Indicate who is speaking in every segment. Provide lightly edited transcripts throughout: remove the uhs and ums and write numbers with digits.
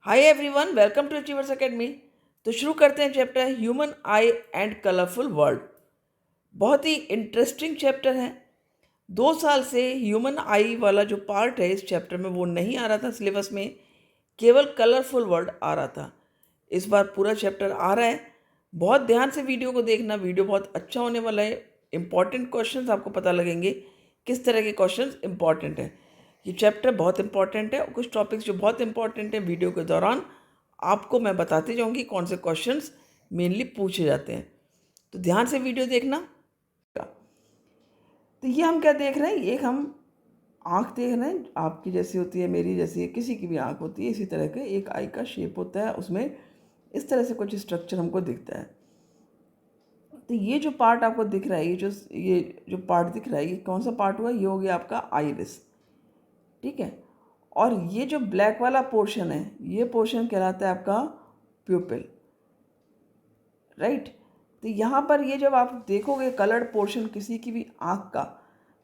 Speaker 1: Hi everyone, welcome to Achievers Academy. तो शुरू करते हैं chapter human eye and colourful world. बहुत ही इंटरेस्टिंग चैप्टर है। 2 साल से ह्यूमन आई वाला जो पार्ट है इस चैप्टर में वो नहीं आ रहा था सिलेबस में, केवल कलरफुल वर्ल्ड आ रहा था। इस बार पूरा चैप्टर आ रहा है। बहुत ध्यान से वीडियो को देखना, वीडियो बहुत अच्छा होने वाला है। इंपॉर्टेंट क्वेश्चंस आपको पता लगेंगे किस तरह के क्वेश्चंस इंपॉर्टेंट हैं। ये चैप्टर बहुत इंपॉर्टेंट है और कुछ टॉपिक्स जो बहुत इंपॉर्टेंट है वीडियो के दौरान आपको मैं बताती जाऊंगी कौन से क्वेश्चंस मेनली पूछे जाते हैं। तो ध्यान से वीडियो देखना। तो ये हम क्या देख रहे हैं, एक हम आँख देख रहे हैं। आपकी जैसी होती है, मेरी जैसी है, किसी की भी आँख होती है। इसी तरह के एक आई का शेप होता है, उसमें इस तरह से कुछ स्ट्रक्चर हमको दिखता है। तो ये जो पार्ट आपको दिख रहा है, ये जो पार्ट दिख रहा है, ये कौन सा पार्ट हुआ? ये हो गया आपका आइरिस। ठीक है। और ये जो ब्लैक वाला पोर्शन है, ये पोर्शन कहलाता है आपका प्यूपिल। राइट। तो यहाँ पर ये जब आप देखोगे कलर्ड पोर्शन किसी की भी आँख का,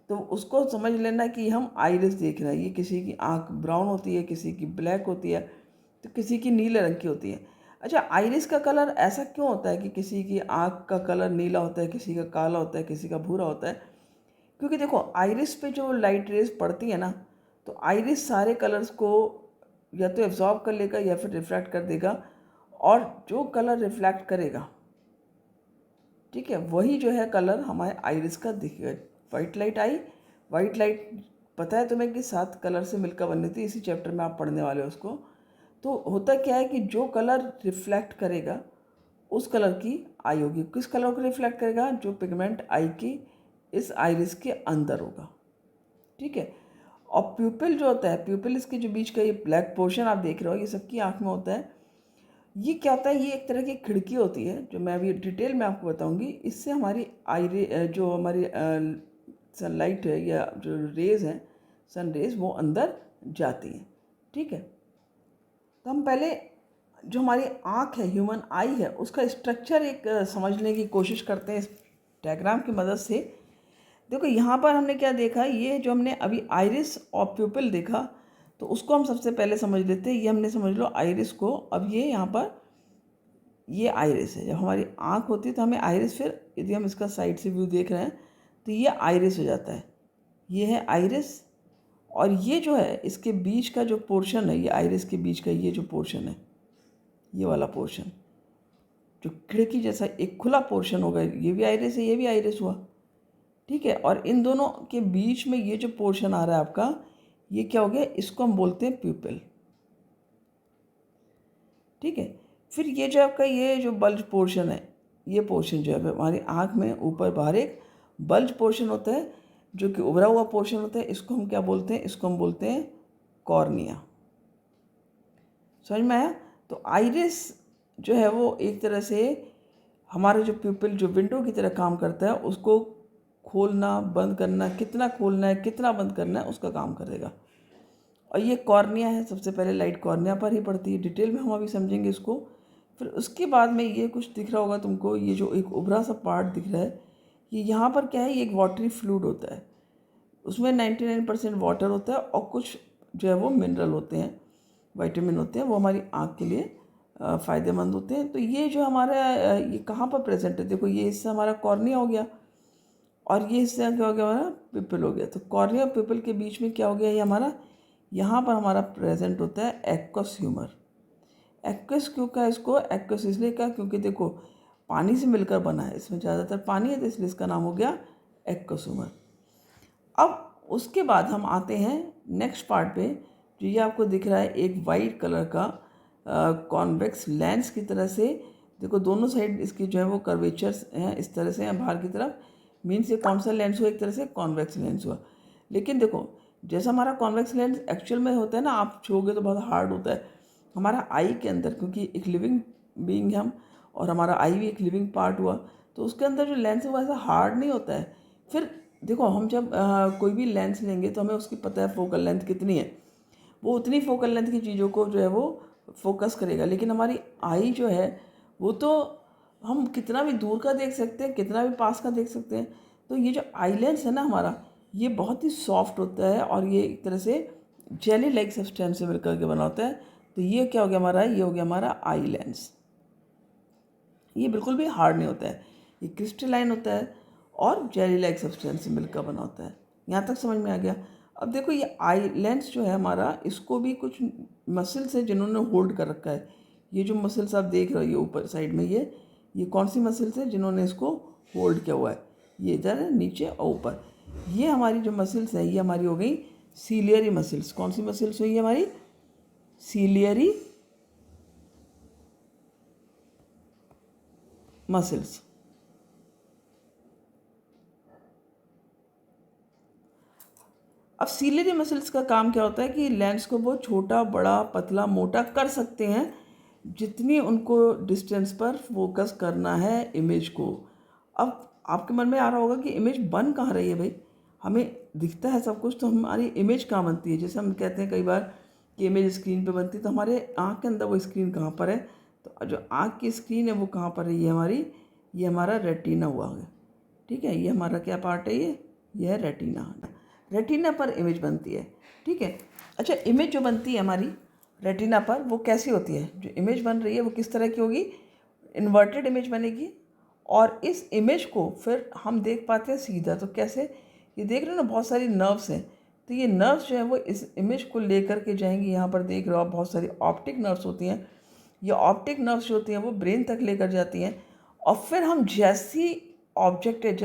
Speaker 1: तो उसको समझ लेना कि हम आइरिस देख रहे हैं। ये किसी की आँख ब्राउन होती है, किसी की ब्लैक होती है, तो किसी की नीले रंग की होती है। अच्छा, आइरिस का कलर ऐसा क्यों होता है कि किसी की आँख का कलर नीला होता है, किसी का काला होता है, किसी का भूरा होता है? क्योंकि देखो, आइरिस पे जो लाइट रेज पड़ती है ना, तो आइरिस सारे कलर्स को या तो एब्जॉर्ब कर लेगा या फिर रिफ्लेक्ट कर देगा। और जो कलर रिफ्लेक्ट करेगा, ठीक है, वही जो है कलर हमारे आइरिस का दिखेगा। वाइट लाइट आई, वाइट लाइट पता है तुम्हें कि 7 कलर से मिलकर बनी थी। इसी चैप्टर में आप पढ़ने वाले हो उसको। तो होता क्या है कि जो कलर रिफ्लेक्ट करेगा उस कलर की आई होगी। किस कलर को रिफ्लेक्ट करेगा? जो पिगमेंट आई की इस आइरिस के अंदर होगा। ठीक है। और प्यूपिल जो होता है, प्यूपिल इसके जो बीच का ये ब्लैक पोर्शन आप देख रहे हो, ये सबकी आँख में होता है। ये क्या होता है? ये एक तरह की खिड़की होती है, जो मैं अभी डिटेल में आपको बताऊंगी। इससे हमारी जो हमारी सनलाइट है या जो रेज हैं, सन रेज, वो अंदर जाती हैं। ठीक है। तो हम पहले जो हमारी आँख है, ह्यूमन आई है, उसका स्ट्रक्चर एक समझने की कोशिश करते हैं इस डायग्राम की मदद से। देखो, यहाँ पर हमने क्या देखा, ये जो हमने अभी आइरिस और प्यूपिल देखा, तो उसको हम सबसे पहले समझ लेते हैं। ये हमने समझ लो आइरिस को। अब ये यहाँ पर ये आइरिस है। जब हमारी आँख होती है तो हमें आइरिस, फिर यदि हम इसका साइड से व्यू देख रहे हैं तो ये आइरिस हो जाता है। ये है आइरिस। और ये जो है इसके बीच का जो पोर्शन है, ये आइरिस के बीच का ये जो पोर्शन है, ये वाला पोर्शन जो खिड़की जैसा एक खुला पोर्शन होगा, ये भी आइरिस है, ये भी आइरिस हुआ। ठीक है। और इन दोनों के बीच में ये जो पोर्शन आ रहा है आपका, ये क्या हो गया? इसको हम बोलते हैं प्यूपिल। ठीक है। फिर ये जो आपका ये जो बल्ज पोर्शन है, ये पोर्शन जो है हमारी आँख में ऊपर बाहर एक बल्ज पोर्शन होता है, जो कि उभरा हुआ पोर्शन होता है। इसको हम क्या बोलते हैं? इसको हम बोलते हैं कॉर्निया। समझ में आया? तो आइरिस जो है वो एक तरह से हमारा जो प्यूपिल जो विंडो की तरह काम करता है, उसको खोलना बंद करना, कितना खोलना है कितना बंद करना है, उसका काम करेगा। और ये कॉर्निया है। सबसे पहले लाइट कॉर्निया पर ही पड़ती है। डिटेल में हम अभी समझेंगे इसको। फिर उसके बाद में ये कुछ दिख रहा होगा तुमको, ये जो एक उभरा सा पार्ट दिख रहा है, ये यहाँ पर क्या है? ये एक वाटरी फ्लूइड होता है। उसमें 99% वाटर होता है और कुछ जो है वो मिनरल होते हैं, विटामिन होते हैं, वो हमारी आँख के लिए फ़ायदेमंद होते हैं। तो ये जो हमारा ये कहाँ पर प्रेजेंट है? देखो, ये हिस्सा हमारा कॉर्निया हो गया और ये हिस्सा क्या हो गया? हमारा पिपल हो गया। तो कॉर्निया और पिपल के बीच में क्या हो गया? ये हमारा यहाँ पर हमारा प्रेजेंट होता है एक्वस ह्यूमर। एक्वस क्यों कहा इसको? एक्वस इसलिए कहा क्योंकि देखो, पानी से मिलकर बना है, इसमें ज़्यादातर पानी है, तो इसलिए इसका नाम हो गया एक्वस ह्यूमर। अब उसके बाद हम आते हैं नेक्स्ट पार्ट पे। जो ये आपको दिख रहा है एक वाइट कलर का कॉन्वेक्स लेंस की तरह से। देखो, दोनों साइड इसकी जो है वो कर्वेचर्स हैं, इस तरह से हैं बाहर की तरफ। मीन्स ये कौन सा लेंस हुआ? एक तरह से कॉन्वेक्स लेंस हुआ। लेकिन देखो, जैसा हमारा कॉन्वेक्स लेंस एक्चुअल में होता है ना, आप छूओगे तो बहुत हार्ड होता है। हमारा आई के अंदर, क्योंकि एक लिविंग बीइंग हम, और हमारा आई भी एक लिविंग पार्ट हुआ, तो उसके अंदर जो लेंस है वो ऐसा हार्ड नहीं होता है। फिर देखो, हम जब कोई भी लेंस लेंगे तो हमें उसकी पता है फोकल लेंथ कितनी है, वो उतनी फोकल लेंथ की चीज़ों को जो है वो फोकस करेगा। लेकिन हमारी आई जो है वो तो हम कितना भी दूर का देख सकते हैं, कितना भी पास का देख सकते हैं। तो ये जो आई लेंस है ना हमारा, ये बहुत ही सॉफ्ट होता है और ये एक तरह से जेली लाइक सब्सटेंस से मिलकर के बना होता है। तो ये क्या हो गया हमारा, ये हो गया हमारा आई लेंस। ये बिल्कुल भी हार्ड नहीं होता है, ये क्रिस्टलाइन होता है और जेली लाइक सब्सटेंस से मिलकर बना होता है। यहाँ तक समझ में आ गया। अब देखो ये आई लेंस जो है हमारा, इसको भी कुछ मसल्स हैं जिन्होंने होल्ड कर रखा है। ये जो मसल्स आप देख रहे हो ये ऊपर साइड में, ये कौन सी मसल्स है जिन्होंने इसको होल्ड किया हुआ है, ये इधर है नीचे और ऊपर। ये हमारी जो मसल्स है ये हमारी हो गई सीलियरी मसल्स। कौन सी मसल्स हुई हमारी, सीलियरी मसल्स। अब सीलियरी मसल्स का काम क्या होता है कि लेंस को वो छोटा बड़ा पतला मोटा कर सकते हैं जितनी उनको डिस्टेंस पर फोकस करना है इमेज को। अब आपके मन में आ रहा होगा कि इमेज बन कहाँ रही है भाई, हमें दिखता है सब कुछ तो हमारी इमेज कहाँ बनती है। जैसे हम कहते हैं कई बार कि इमेज स्क्रीन पे बनती है, तो हमारे आँख के अंदर वो स्क्रीन कहाँ पर है, तो जो आँख की स्क्रीन है वो कहाँ पर है, ये हमारी, ये हमारा रेटिना हुआ है। ठीक है, ये हमारा क्या पार्ट है, ये है रेटिना। रेटिना पर इमेज बनती है। ठीक है, अच्छा इमेज जो बनती है हमारी रेटिना पर वो कैसी होती है, जो इमेज बन रही है वो किस तरह की होगी, इन्वर्टेड इमेज बनेगी। और इस इमेज को फिर हम देख पाते हैं सीधा, तो कैसे, ये देख रहे हो ना बहुत सारी नर्व्स हैं, तो ये नर्व्स जो है वो इस इमेज को लेकर के जाएंगी। यहाँ पर देख रहे हो आप बहुत सारी ऑप्टिक नर्व्स होती हैं, ये ऑप्टिक नर्व्स जो होती हैं वो ब्रेन तक लेकर जाती हैं। और फिर हम जैसा ऑब्जेक्ट है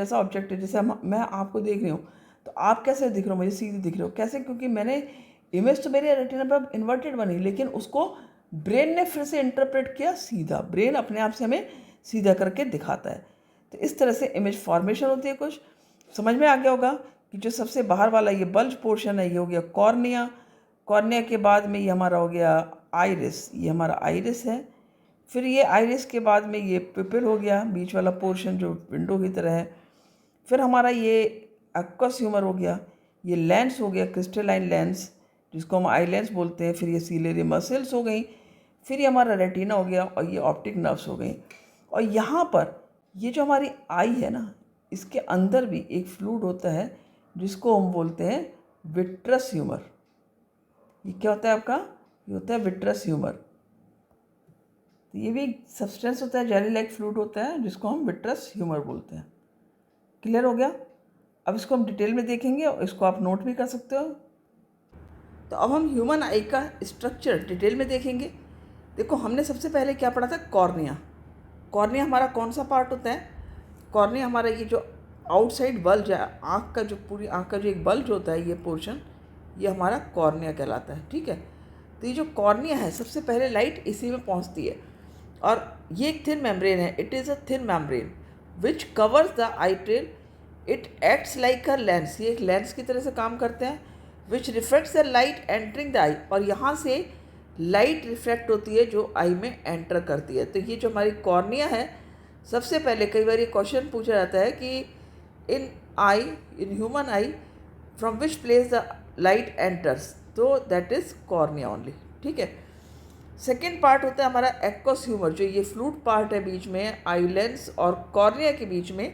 Speaker 1: जैसे मैं आपको देख रही हूँ, तो आप कैसे दिख रहे हो, मुझे सीधे दिख रहे हो कैसे, क्योंकि मैंने इमेज तो मेरे रेटिना पर इन्वर्टेड बनी, लेकिन उसको ब्रेन ने फिर से इंटरप्रेट किया सीधा। ब्रेन अपने आप से हमें सीधा करके दिखाता है। तो इस तरह से इमेज फॉर्मेशन होती है। कुछ समझ में आ गया होगा कि जो सबसे बाहर वाला ये बल्ज पोर्शन है ये हो गया कॉर्निया। कॉर्निया के बाद में ये हमारा हो गया आइरिस, ये हमारा आइरिस है। फिर ये आइरिस के बाद में ये पिपिल हो गया, बीच वाला पोर्शन जो विंडो की तरह है। फिर हमारा ये एक्वस ह्यूमर हो गया, ये लेंस हो गया क्रिस्टलाइन लेंस जिसको हम आई लेंस बोलते हैं। फिर ये सीलियरी मसल्स हो गई, फिर ये हमारा रेटिना हो गया और ये ऑप्टिक नर्व्स हो गई। और यहाँ पर ये जो हमारी आई है ना, इसके अंदर भी एक फ्लूइड होता है जिसको हम बोलते हैं विट्रस ह्यूमर। ये क्या होता है आपका, ये होता है विट्रस ह्यूमर। तो ये भी सब्सटेंस होता है, जेली लाइक फ्लूइड होता है जिसको हम विट्रस ह्यूमर बोलते हैं। क्लियर हो गया। अब इसको हम डिटेल में देखेंगे और इसको आप नोट भी कर सकते हो। तो अब हम ह्यूमन आई का स्ट्रक्चर डिटेल में देखेंगे। देखो हमने सबसे पहले क्या पढ़ा था, कॉर्निया। कॉर्निया हमारा कौन सा पार्ट होता है, कॉर्निया हमारा ये जो आउटसाइड बल्ज है, आँख का जो पूरी आँख का जो एक बल्ज होता है ये पोर्शन, ये हमारा कॉर्निया कहलाता है। ठीक है, तो ये जो कॉर्निया है सबसे पहले लाइट इसी में पहुंचती है। और ये एक थिन मेम्ब्रेन है, it is a thin membrane which covers the eye trail. It acts like a lens, ये एक लेंस की तरह से काम करते हैं। Which reflects the light entering the eye, और यहाँ से लाइट रिफ्लेक्ट होती है जो आई में एंटर करती है। तो ये जो हमारी कॉर्निया है, सबसे पहले कई बार ये क्वेश्चन पूछा जाता है कि in eye, in human eye, from which place the light enters, तो दैट इज़ कॉर्निया ओनली। ठीक है, सेकेंड पार्ट होता है हमारा एक्वस ह्यूमर, जो ये फ्लूइड पार्ट है बीच में आई लेंस और कॉर्निया के बीच में।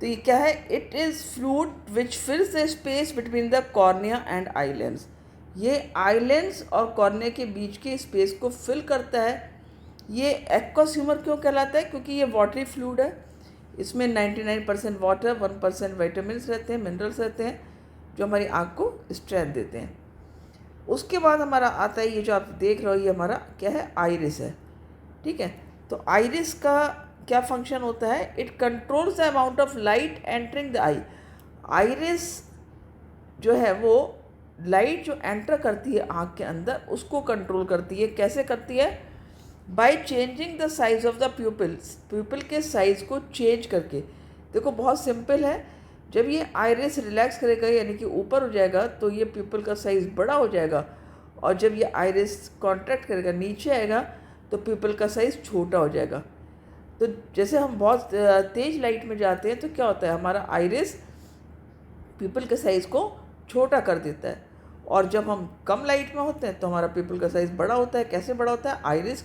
Speaker 1: तो ये क्या है, it is fluid which फिल्स the space between the cornea and eye lens. ये आई लेंस और कॉर्निया के बीच के स्पेस को फिल करता है। ये एक्वस ह्यूमर क्यों कहलाता है, क्योंकि ये वाटरी फ्लूइड है। इसमें 99% वाटर, 1% विटामिन्स रहते हैं, मिनरल्स रहते हैं, जो हमारी आँख को स्ट्रेंथ देते हैं। उसके बाद हमारा आता है ये जो आप देख रहे हो, ये हमारा क्या है, आइरिस है। ठीक है, तो आइरिस का क्या फंक्शन होता है, it controls the amount of light entering the I. Iris जो है वो लाइट जो एंटर करती है आँख के अंदर उसको कंट्रोल करती है। कैसे करती है, by changing the size of the pupils, प्यूपिल के साइज़ को चेंज करके। देखो बहुत सिंपल है, जब ये आइरिस रिलैक्स करेगा यानी कि ऊपर हो जाएगा तो ये प्यूपिल का साइज़ बड़ा हो जाएगा, और जब ये आइरिस कॉन्ट्रैक्ट करेगा नीचे आएगा तो प्यूपिल का साइज़ छोटा हो जाएगा। तो जैसे हम बहुत तेज़ लाइट में जाते हैं तो क्या होता है, हमारा आइरिस प्यूपिल के साइज़ को छोटा कर देता है, और जब हम कम लाइट में होते हैं तो हमारा प्यूपिल का साइज़ बड़ा होता है। कैसे बड़ा होता है, आइरिस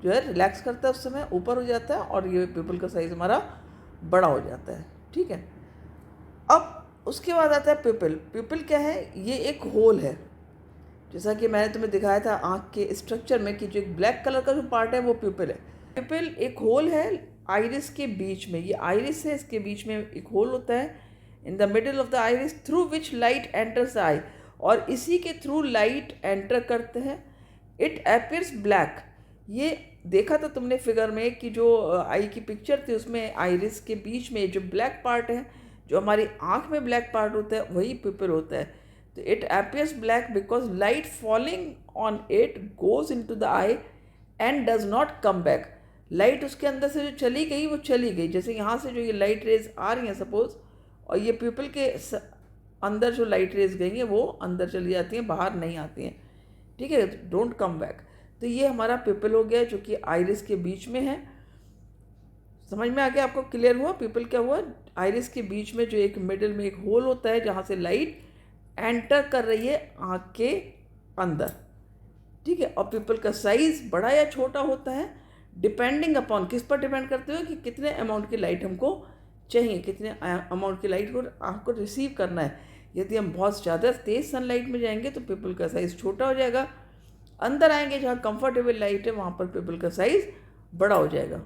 Speaker 1: जो है रिलैक्स करता है उस समय ऊपर हो जाता है और ये प्यूपिल का साइज़ हमारा बड़ा हो जाता है। ठीक है, अब उसके बाद आता है प्यूपिल। प्यूपिल क्या है, ये एक होल है, जैसा कि मैंने तुम्हें दिखाया था आँख के स्ट्रक्चर में कि जो एक ब्लैक कलर का जो पार्ट है वो प्यूपिल है। प्यूपिल एक होल है आइरिस के बीच में, ये आइरिस है, इसके बीच में एक होल होता है in the middle of the iris through which light enters the eye, और इसी के थ्रू लाइट एंटर करते हैं। इट अपीयर्स ब्लैक, ये देखा था तुमने फिगर में कि जो आई की पिक्चर थी उसमें आइरिस के बीच में जो ब्लैक पार्ट है, जो हमारी आँख में ब्लैक पार्ट होता है वही प्यूपिल होता है। तो it appears black because light falling on it goes into the eye and does not come back। Light उसके अंदर से जो चली गई वो चली गई, जैसे यहाँ से जो ये लाइट रेज आ रही हैं सपोज, और ये प्यूपिल के अंदर जो लाइट रेज गई हैं वो अंदर चली जाती हैं, बाहर नहीं आती हैं, ठीक है, डोंट कम बैक। तो ये हमारा प्यूपिल हो गया जो कि आइरिस के बीच में है। समझ में आ गया आपको, क्लियर हुआ? प्यूपिल क्या हुआ? आइरिस के बीच में जो एक मिडिल में एक होल होता है जहाँ से लाइट एंटर कर रही है आँख के अंदर, ठीक है। और प्यूपिल का साइज बड़ा या छोटा होता है डिपेंडिंग अपॉन, किस पर डिपेंड करते हो कि कितने अमाउंट की लाइट हमको चाहिए, कितने अमाउंट की लाइट को आपको रिसीव करना है। यदि हम बहुत ज़्यादा तेज़ सनलाइट में जाएंगे तो प्यूपिल का साइज़ छोटा हो जाएगा, अंदर आएंगे जहाँ कंफर्टेबल लाइट है वहाँ पर प्यूपिल का साइज़ बड़ा हो जाएगा।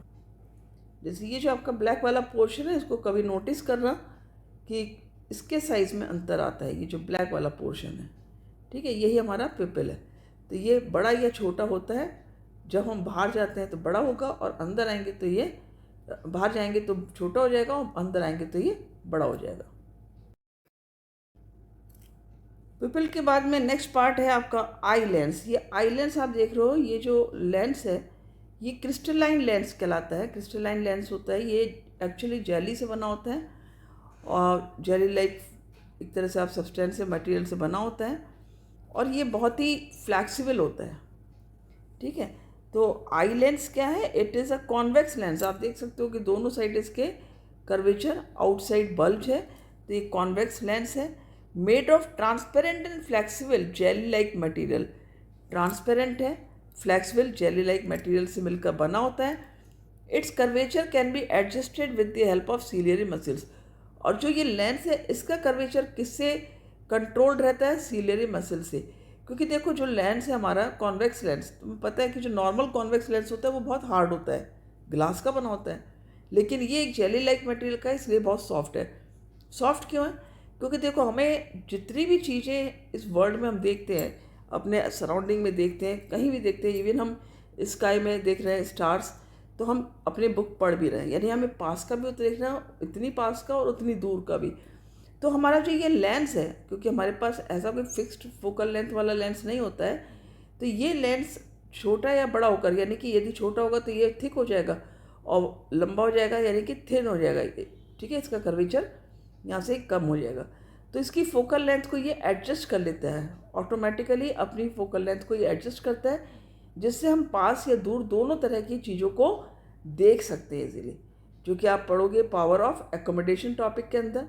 Speaker 1: जैसे ये जो आपका ब्लैक वाला पोर्शन है इसको कभी नोटिस करना कि इसके साइज़ में अंतर आता है, ये जो ब्लैक वाला पोर्शन है, ठीक है, यही हमारा प्यूपिल है। तो ये बड़ा या छोटा होता है, जब हम बाहर जाते हैं तो बड़ा होगा और अंदर आएंगे तो ये, बाहर जाएंगे तो छोटा हो जाएगा और अंदर आएंगे तो ये बड़ा हो जाएगा। प्यूपिल के बाद में नेक्स्ट पार्ट है आपका आई लेंस। ये आई लेंस आप देख रहे हो, ये जो लेंस है ये क्रिस्टलाइन लेंस कहलाता है। क्रिस्टलाइन लेंस होता है, ये एक्चुअली जेली से बना होता है और जेली लाइक एक तरह से आप सब्सटेंस से मटेरियल से बना होता है और ये बहुत ही फ्लैक्सिबल होता है, ठीक है। तो आई लेंस क्या है? It is a convex lens. आप देख सकते हो कि दोनों साइड इसके कर्वेचर, आउटसाइड बल्ज है, तो ये कॉन्वेक्स लेंस है, made of transparent and flexible jelly like material. Transparent है, फ्लैक्सिबल जेली लाइक मटेरियल से मिलकर बना होता है। It's curvature can be adjusted with the help of ciliary muscles. और जो ये लेंस है इसका कर्वेचर किससे कंट्रोल्ड रहता है? सीलियरी मसल से। क्योंकि देखो जो लेंस है हमारा कॉन्वेक्स लेंस, तुम्हें पता है कि जो नॉर्मल कॉन्वेक्स लेंस होता है वो बहुत हार्ड होता है, ग्लास का बना होता है, लेकिन ये एक जेली लाइक मटेरियल का है इसलिए बहुत सॉफ्ट है। सॉफ्ट क्यों है? क्योंकि देखो हमें जितनी भी चीज़ें इस वर्ल्ड में हम देखते हैं, अपने सराउंडिंग में देखते हैं, कहीं भी देखते हैं, इवन हम स्काई में देख रहे हैं स्टार्स, तो हम अपने बुक पढ़ भी रहे हैं, यानी हमें पास का भी देखना है, इतनी पास का और उतनी दूर का भी। तो हमारा जो ये लेंस है, क्योंकि हमारे पास ऐसा कोई फिक्स्ड फोकल लेंथ वाला लेंस नहीं होता है, तो ये लेंस छोटा या बड़ा होकर, यानी कि यदि छोटा होगा तो ये थिक हो जाएगा और लंबा हो जाएगा यानी कि थिन हो जाएगा, ठीक है, इसका कर्वेचर यहाँ से कम हो जाएगा। तो इसकी फोकल लेंथ को ये एडजस्ट कर लेता है ऑटोमेटिकली, अपनी फोकल लेंथ को ये एडजस्ट करता है, जिससे हम पास या दूर दोनों तरह की चीज़ों को देख सकते हैं इजीली, जो कि आप पढ़ोगे पावर ऑफ एकोमोडेशन टॉपिक के अंदर।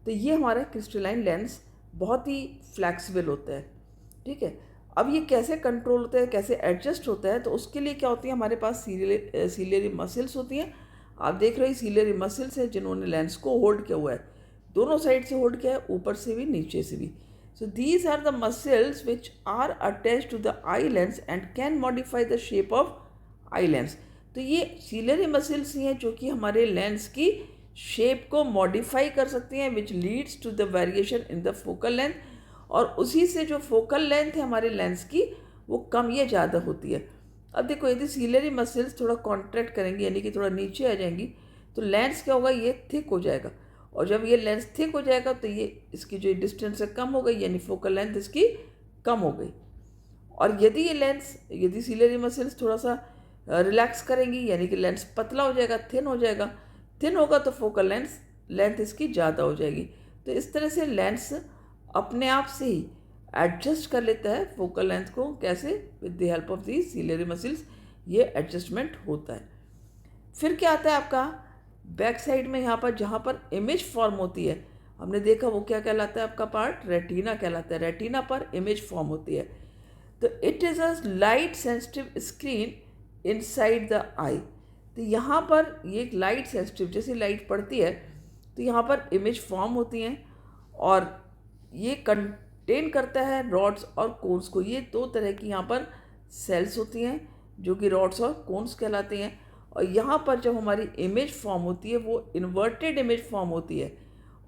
Speaker 1: तो ये हमारा क्रिस्टलाइन लेंस बहुत ही फ्लैक्सिबल होता है, ठीक है। अब ये कैसे कंट्रोल होता है, कैसे एडजस्ट होता है? तो उसके लिए क्या होती है, हमारे पास सीलियरी मसल्स होती हैं। आप देख रहे हो सीलियरी मसल्स हैं जिन्होंने लेंस को होल्ड किया हुआ है, दोनों साइड से होल्ड किया है, ऊपर से भी नीचे से भी। So these are the muscles which are attach to the eye lens and can modify the shape of eye lens. तो ये सीलियरी मसल्स ही हैं जो कि हमारे लेंस की शेप को मॉडिफाई कर सकती हैं, which leads to the variation in the focal length, और उसी से जो फोकल लेंथ है हमारे लेंस की वो कम या ज़्यादा होती है। अब देखो यदि सीलियरी मसल्स थोड़ा कॉन्ट्रैक्ट करेंगी यानी कि थोड़ा नीचे आ जाएंगी तो लेंस क्या होगा, ये थिक हो जाएगा, और जब ये लेंस थिक हो जाएगा तो ये इसकी जो डिस्टेंस है कम हो गई, यानी फोकल लेंथ इसकी कम हो गई। और यदि ये लेंस, यदि सीलियरी मसल्स थोड़ा सा रिलैक्स करेंगी यानी कि लेंस पतला हो जाएगा, थिन हो जाएगा, थिन होगा तो फोकल लेंथ इसकी ज़्यादा हो जाएगी। तो इस तरह से लेंस अपने आप से ही एडजस्ट कर लेता है फोकल लेंथ को। कैसे? With the help of the ciliary muscles ये एडजस्टमेंट होता है। फिर क्या आता है आपका बैक साइड में, यहाँ पर जहाँ पर इमेज फॉर्म होती है, हमने देखा वो क्या कहलाता है आपका पार्ट? रेटिना कहलाता है। रेटिना पर इमेज फॉर्म होती है। तो it is a light sensitive screen inside the eye. तो यहाँ पर ये एक लाइट सेंसिटिव, जैसे लाइट पड़ती है तो यहाँ पर इमेज फॉर्म होती हैं और ये कंटेन करता है रॉड्स और कोन्स को। ये दो तरह की यहाँ पर सेल्स होती हैं जो कि रॉड्स और कोन्स कहलाते हैं। और यहाँ पर जब हमारी इमेज फॉर्म होती है वो इन्वर्टेड इमेज फॉर्म होती है।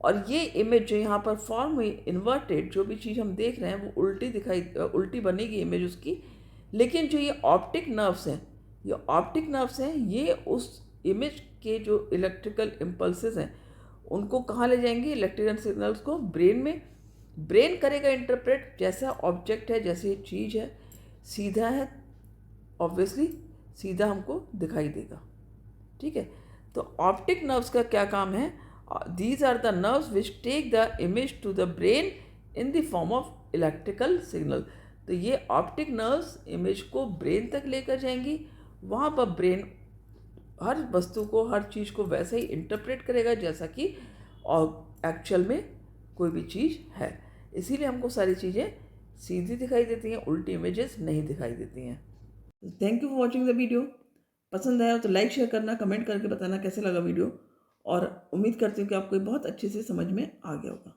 Speaker 1: और ये इमेज जो यहाँ पर फॉर्म हुई इन्वर्टेड, जो भी चीज़ हम देख रहे हैं वो उल्टी बनेगी इमेज उसकी। लेकिन जो ये ऑप्टिक नर्व्स हैं, ये ऑप्टिक नर्व्स हैं, ये उस इमेज के जो इलेक्ट्रिकल इम्पल्सेस हैं उनको कहाँ ले जाएंगे, इलेक्ट्रिकल सिग्नल्स को ब्रेन में। ब्रेन करेगा इंटरप्रेट, जैसा ऑब्जेक्ट है, जैसे चीज़ है, सीधा है, ऑब्वियसली सीधा हमको दिखाई देगा। ठीक है, तो ऑप्टिक नर्व्स का क्या काम है? These are the nerves which take the image to the brain in the form of electrical signal. तो ये ऑप्टिक नर्व्स इमेज को ब्रेन तक लेकर जाएंगी। वहाँ पर ब्रेन हर वस्तु को, हर चीज़ को वैसे ही इंटरप्रेट करेगा जैसा कि और एक्चुअल में कोई भी चीज़ है। इसीलिए हमको सारी चीज़ें सीधी दिखाई देती हैं, उल्टी इमेजेस नहीं दिखाई देती हैं। Thank you for watching the video. पसंद आया तो लाइक शेयर करना, कमेंट करके बताना कैसे लगा वीडियो। और उम्मीद करती हूँ कि आपको बहुत अच्छे से समझ में आ गया होगा।